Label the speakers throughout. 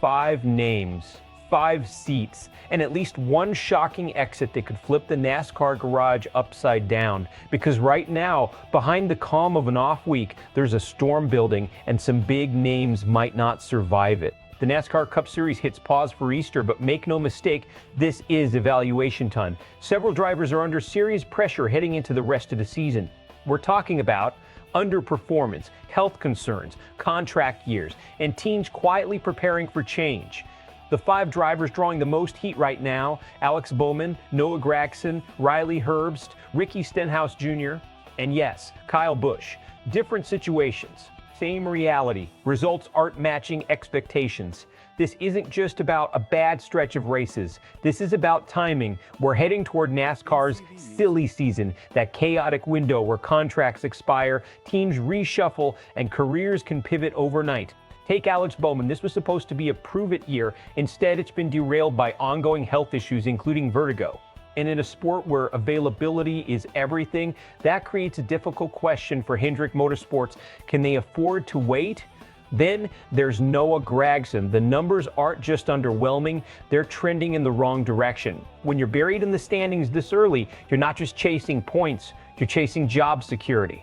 Speaker 1: 5 names, 5 seats, and at least one shocking exit that could flip the NASCAR garage upside down. Because right now, behind the calm of an off week, there's a storm building and some big names might not survive it. The NASCAR Cup Series hits pause for Easter, but make no mistake, this is evaluation time. Several drivers are under serious pressure heading into the rest of the season. We're talking about underperformance, health concerns, contract years, and teams quietly preparing for change. The 5 drivers drawing the most heat right now: Alex Bowman, Noah Gragson, Riley Herbst, Ricky Stenhouse Jr., and yes, Kyle Busch. Different situations, same reality. Results aren't matching expectations. This isn't just about a bad stretch of races. This is about timing. We're heading toward NASCAR's silly season, that chaotic window where contracts expire, teams reshuffle, and careers can pivot overnight. Take Alex Bowman. This was supposed to be a prove-it year. Instead, it's been derailed by ongoing health issues, including vertigo. And in a sport where availability is everything, that creates a difficult question for Hendrick Motorsports. Can they afford to wait? Then there's Noah Gragson. The numbers aren't just underwhelming, they're trending in the wrong direction. When you're buried in the standings this early, you're not just chasing points, you're chasing job security.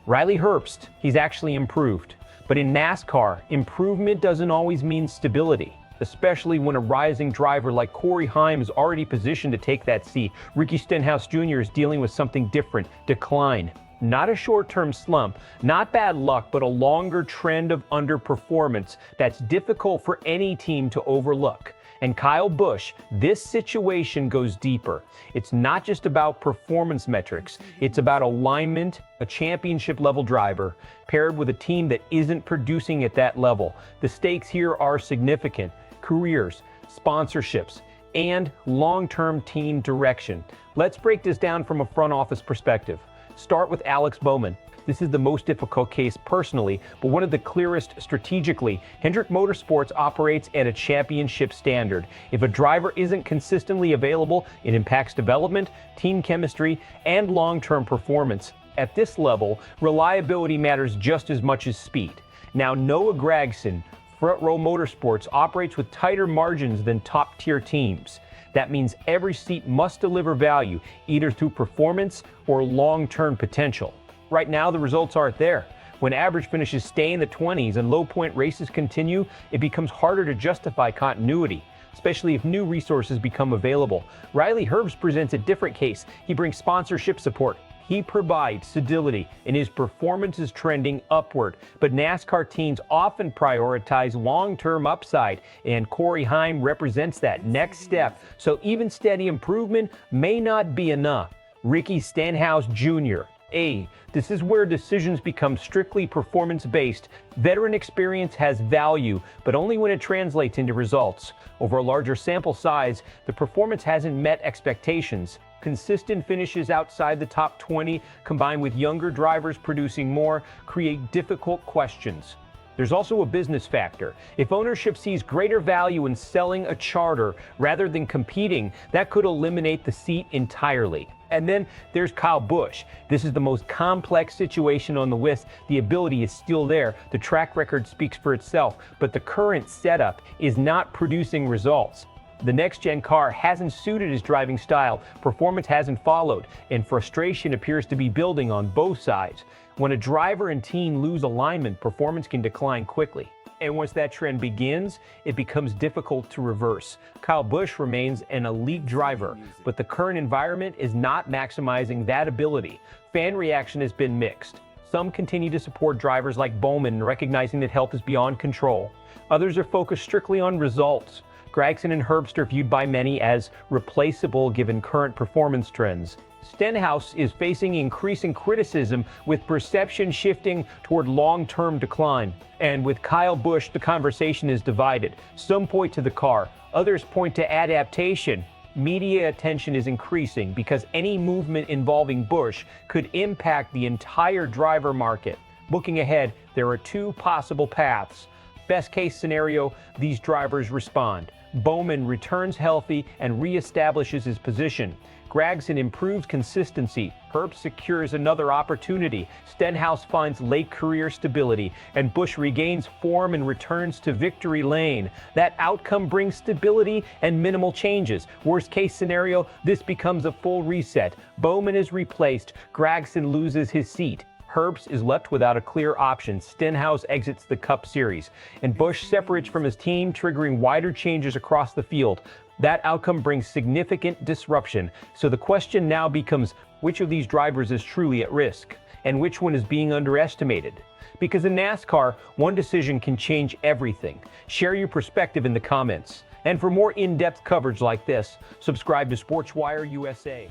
Speaker 1: Riley Herbst, he's actually improved. But in NASCAR, improvement doesn't always mean stability, especially when a rising driver like Heim is already positioned to take that seat. Ricky Stenhouse Jr. is dealing with something different: decline. Not a short-term slump, not bad luck, but a longer trend of underperformance that's difficult for any team to overlook. And Kyle Busch, this situation goes deeper. It's not just about performance metrics. It's about alignment, a championship-level driver, paired with a team that isn't producing at that level. The stakes here are significant: careers, sponsorships, and long-term team direction. Let's break this down from a front office perspective. Start with Alex Bowman. This is the most difficult case personally, but one of the clearest strategically. Hendrick Motorsports operates at a championship standard. If a driver isn't consistently available, it impacts development, team chemistry, and long-term performance. At this level, reliability matters just as much as speed. Now, Noah Gragson, Front Row Motorsports, operates with tighter margins than top-tier teams. That means every seat must deliver value, either through performance or long-term potential. Right now, the results aren't there. When average finishes stay in the 20s and low-point races continue, it becomes harder to justify continuity, especially if new resources become available. Riley Herbst presents a different case. He brings sponsorship support. He provides stability, and his performance is trending upward. But NASCAR teams often prioritize long-term upside, and Heim represents that next step. So even steady improvement may not be enough. Ricky Stenhouse Jr. This is where decisions become strictly performance-based. Veteran experience has value, but only when it translates into results. Over a larger sample size, the performance hasn't met expectations. Consistent finishes outside the top 20, combined with younger drivers producing more, create difficult questions. There's also a business factor. If ownership sees greater value in selling a charter rather than competing, that could eliminate the seat entirely. And then there's Kyle Busch. This is the most complex situation on the list. The ability is still there. The track record speaks for itself, but the current setup is not producing results. The next-gen car hasn't suited his driving style, performance hasn't followed, and frustration appears to be building on both sides. When a driver and team lose alignment, performance can decline quickly. And once that trend begins, it becomes difficult to reverse. Kyle Busch remains an elite driver, but the current environment is not maximizing that ability. Fan reaction has been mixed. Some continue to support drivers like Bowman, recognizing that health is beyond control. Others are focused strictly on results. Gragson and Herbst are viewed by many as replaceable given current performance trends. Stenhouse is facing increasing criticism, with perception shifting toward long-term decline. And with Kyle Busch, the conversation is divided. Some point to the car, others point to adaptation. Media attention is increasing because any movement involving Busch could impact the entire driver market. Looking ahead, there are 2 possible paths. Best case scenario, these drivers respond. Bowman returns healthy and reestablishes his position. Gragson improves consistency. Herbst secures another opportunity. Stenhouse finds late career stability. And Busch regains form and returns to victory lane. That outcome brings stability and minimal changes. Worst case scenario, this becomes a full reset. Bowman is replaced. Gragson loses his seat. Herbst is left without a clear option. Stenhouse exits the Cup Series. And Busch separates from his team, triggering wider changes across the field. That outcome brings significant disruption. So the question now becomes, which of these drivers is truly at risk? And which one is being underestimated? Because in NASCAR, one decision can change everything. Share your perspective in the comments. And for more in-depth coverage like this, subscribe to SportsWire USA.